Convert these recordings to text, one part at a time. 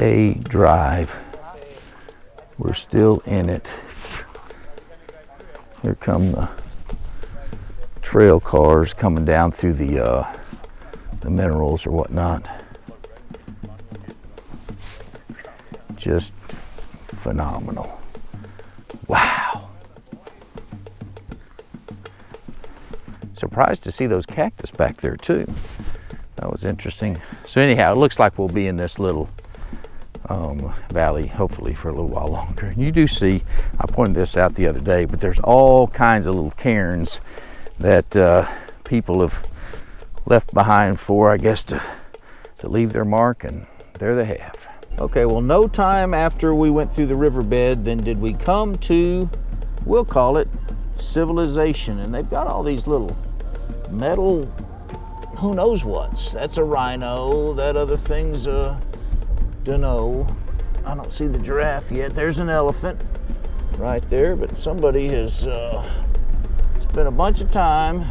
day drive. We're still in it. Here come the trail cars coming down through the minerals or whatnot. Just phenomenal. Wow. Surprised to see those cactus back there too. That was interesting. So anyhow, it looks like we'll be in this little valley hopefully for a little while longer. And you do see, I pointed this out the other day, but there's all kinds of little cairns that people have left behind for, I guess, to leave their mark, and there they have. Okay, well, no time after we went through the riverbed then did we come to, we'll call it civilization. And they've got all these little metal, who knows what's. That's a rhino, that other thing's a, dunno. I don't see the giraffe yet. There's an elephant right there, but somebody has spent a bunch of time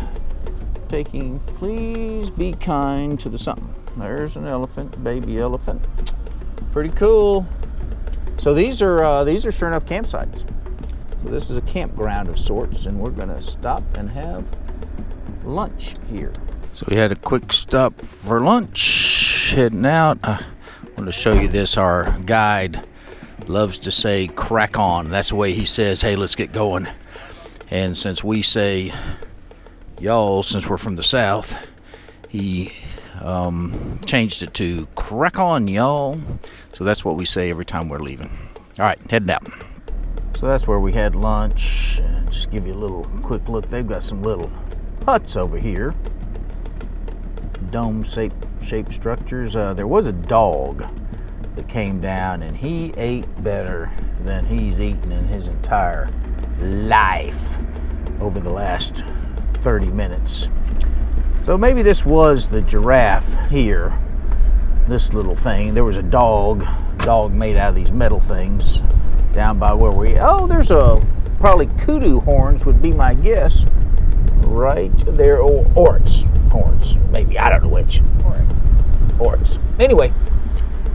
taking, please be kind to the something. There's an elephant, baby elephant. Pretty cool. So these are sure enough campsites. So this is a campground of sorts, and we're gonna stop and have lunch here. So we had a quick stop for lunch, heading out. I want to show you this. Our guide loves to say crack on. That's the way he says, hey, let's get going. And since we say y'all, since we're from the South, he changed it to crack on, y'all. So that's what we say every time we're leaving. All right, heading out. So that's where we had lunch. Just give you a little quick look. They've got some little huts over here. Dome-shaped structures. There was a dog that came down, and he ate better than he's eaten in his entire life over the last 30 minutes. So maybe this was the giraffe here, this little thing. There was a dog made out of these metal things down by where there's probably kudu horns would be my guess. Right there, or oryx horns, maybe, I don't know which. Oryx. Anyway,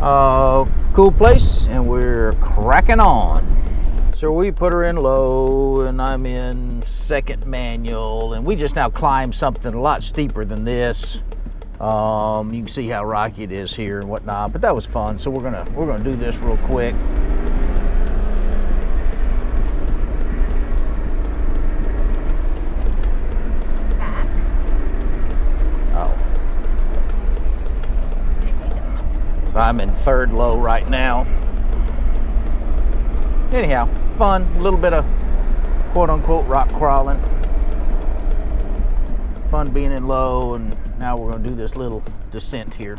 cool place, and we're cracking on. So we put her in low, and I'm in second manual, and we just now climbed something a lot steeper than this. You can see how rocky it is here and whatnot, but that was fun. So we're gonna do this real quick. I'm in third low right now. Anyhow, fun, a little bit of quote-unquote rock crawling. Fun being in low, and now we're gonna do this little descent here.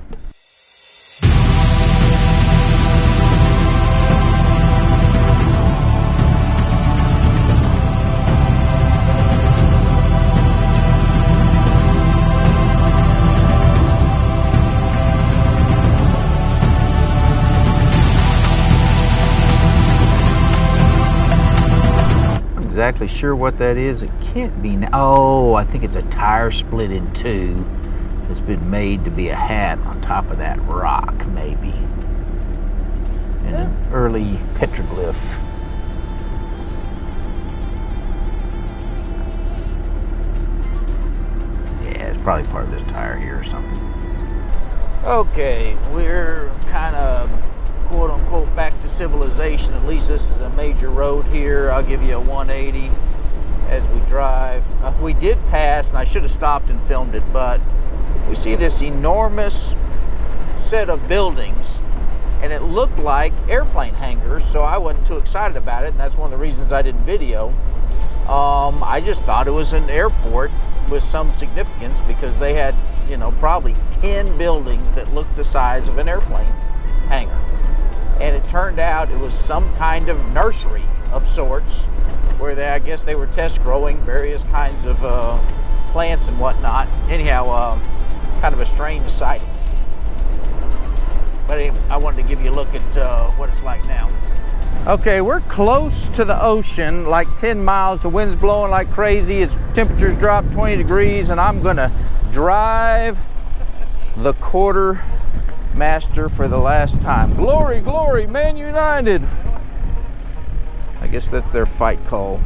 Exactly sure what that is. It can't be now. Oh, I think it's a tire split in two that's been made to be a hat on top of that rock, maybe. And an early petroglyph. Yeah, it's probably part of this tire here or something. Okay, we're kind of quote-unquote back to civilization. At least this is a major road here. I'll give you a 180 as we drive. We did pass, and I should have stopped and filmed it, but we see this enormous set of buildings, and it looked like airplane hangars, so I wasn't too excited about it, and that's one of the reasons I didn't video. I just thought it was an airport with some significance, because they had, probably 10 buildings that looked the size of an airplane hangar. And it turned out it was some kind of nursery of sorts, where I guess they were test growing various kinds of plants and whatnot. Anyhow, kind of a strange sighting. But anyway, I wanted to give you a look at what it's like now. Okay, we're close to the ocean, like 10 miles. The wind's blowing like crazy. Its temperature's dropped 20 degrees, and I'm gonna drive the quarter master for the last time. Glory, glory, Man United. I guess that's their fight call.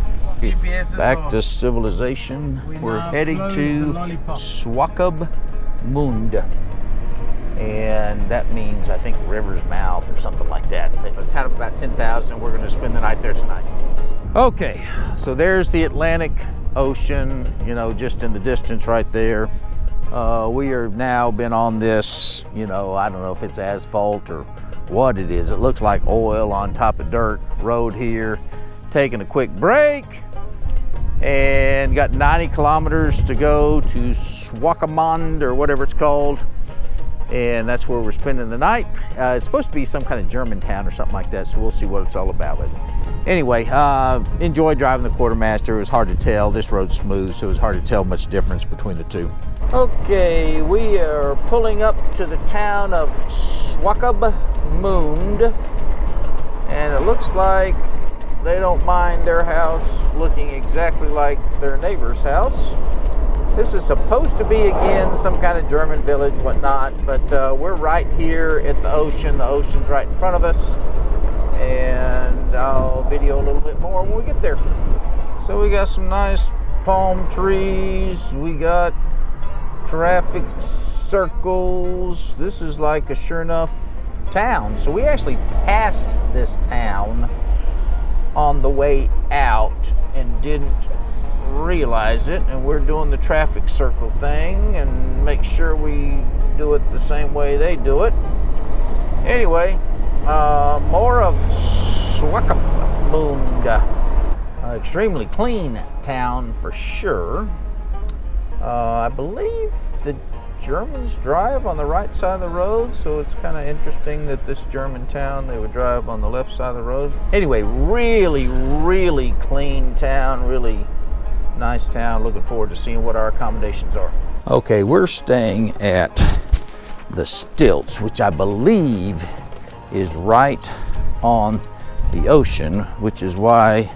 Back to civilization. We're heading to Swakopmund. And that means, I think, River's Mouth or something like that. A town of about 10,000. We're going to spend the night there tonight. Okay, so there's the Atlantic Ocean, you know, just in the distance right there. We are now been on this, you know, I don't know if it's asphalt or what it is. It looks like oil on top of dirt road here. Taking a quick break and got 90 kilometers to go to Swakopmund or whatever it's called. And that's where we're spending the night. It's supposed to be some kind of German town or something like that, so we'll see what it's all about. But anyway, enjoyed driving the Quartermaster. It was hard to tell. This road's smooth, so it was hard to tell much difference between the two. Okay, we are pulling up to the town of Swakopmund, and it looks like they don't mind their house looking exactly like their neighbor's house. This is supposed to be, again, some kind of German village, whatnot, but we're right here at the ocean. The ocean's right in front of us, and I'll video a little bit more when we get there. So we got some nice palm trees. We got traffic circles. This is like a sure enough town. So we actually passed this town on the way out and didn't realize it, and we're doing the traffic circle thing and make sure we do it the same way they do it. Anyway, more of Swakopmund. Extremely clean town for sure. I believe the Germans drive on the right side of the road, so it's kind of interesting that this German town, they would drive on the left side of the road. Anyway, really, really clean town, really nice town. Looking forward to seeing what our accommodations are. Okay, we're staying at the Stilts, which I believe is right on the ocean, which is why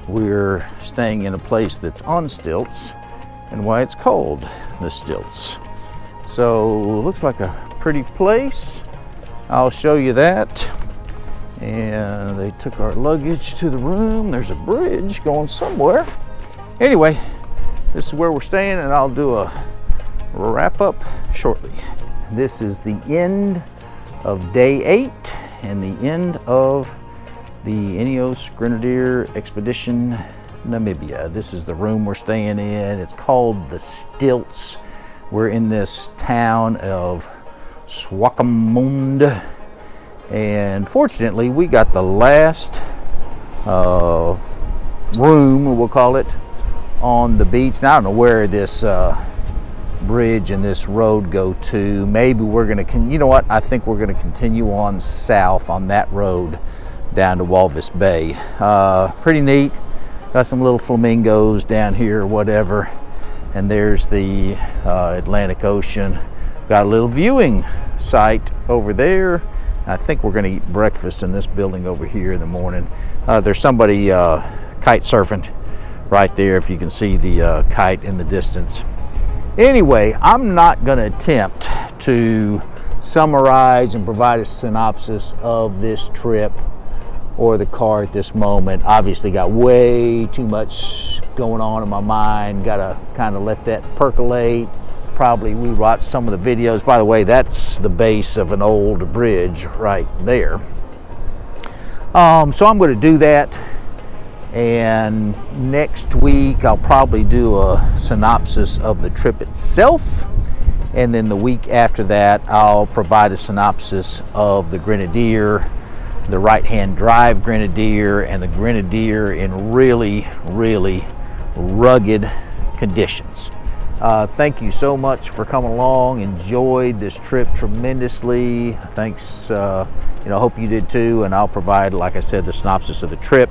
we're staying in a place that's on stilts and why it's called the Stilts. So looks like a pretty place. I'll show you that. And they took our luggage to the room. There's a bridge going somewhere. Anyway, this is where we're staying, and I'll do a wrap up shortly. This is the end of day 8 and the end of the Ineos Grenadier Expedition Namibia. This is the room we're staying in. It's called the Stilts. We're in this town of Swakopmund, and fortunately we got the last room, we'll call it, on the beach. Now I don't know where this bridge and this road go to. Maybe we're gonna, you know what, I think we're gonna continue on south on that road down to Walvis Bay. Pretty neat. Got some little flamingos down here or whatever, and there's the Atlantic Ocean. Got a little viewing site over there. I think we're gonna eat breakfast in this building over here in the morning. There's somebody kite surfing right there, if you can see the kite in the distance. Anyway, I'm not gonna attempt to summarize and provide a synopsis of this trip or the car at this moment. Obviously got way too much going on in my mind. Gotta kind of let that percolate. Probably we watch some of the videos. By the way, that's the base of an old bridge right there. So I'm going to do that, and next week I'll probably do a synopsis of the trip itself, and then the week after that I'll provide a synopsis of the Grenadier, the right-hand drive Grenadier, and the Grenadier in really, really rugged conditions. Thank you so much for coming along. Enjoyed this trip tremendously. Thanks, hope you did too, and I'll provide, like I said, the synopsis of the trip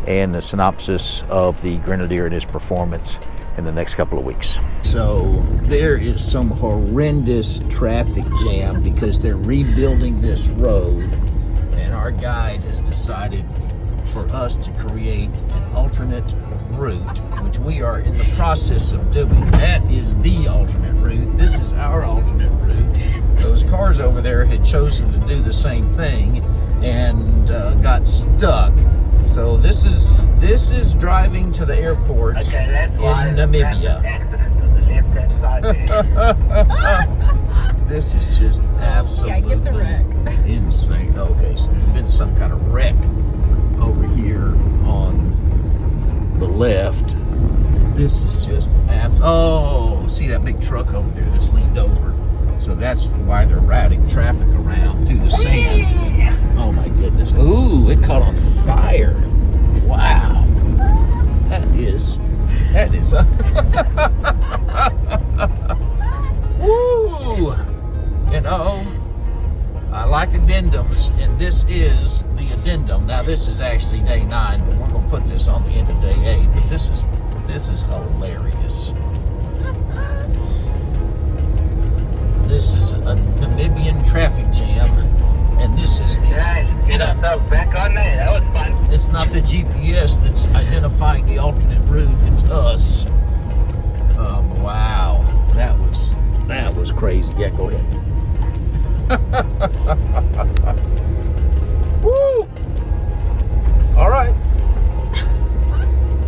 and the synopsis of the Grenadier and his performance in the next couple of weeks. So there is some horrendous traffic jam because they're rebuilding this road, and our guide has decided for us to create an alternate route, which we are in the process of doing. That is the alternate route. This is our alternate route. those cars over there had chosen to do the same thing and got stuck. So this is driving to the airport in Namibia. This is just absolutely insane. Okay, so there's been some kind of wreck over here on the left. This is just oh, see that big truck over there that's leaned over? So that's why they're routing traffic around through the sand. Oh my goodness. Ooh, it caught on fire. Wow. That is woo! You know, I like addendums, and this is the addendum. Now this is actually day 9, but we're gonna put this on the end of day 8. But this is hilarious. This is a Namibian traffic jam, and this is the get ourselves back on there. That was fun. It's not the GPS that's identifying the alternate route, it's us. Wow, that was crazy. Yeah, go ahead. Woo! All right.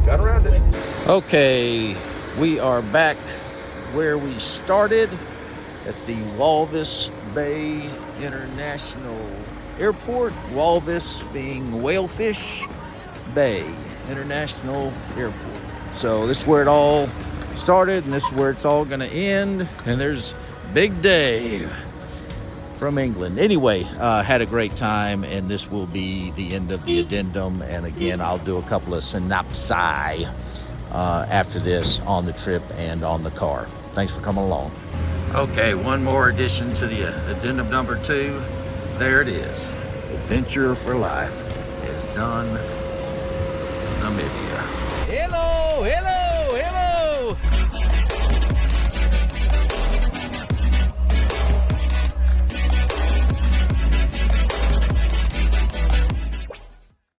Got around it. Okay, we are back where we started at the Walvis Bay International Airport. Walvis being Whalefish Bay International Airport. So this is where it all started, and this is where it's all gonna end. And there's Big Dave from England. Anyway, had a great time, and this will be the end of the addendum. And again, I'll do a couple of synopsi after this on the trip and on the car. Thanks for coming along. Okay, one more addition to the addendum number 2. There it is. Adventure for Life is done. Namibia. Hello, hello.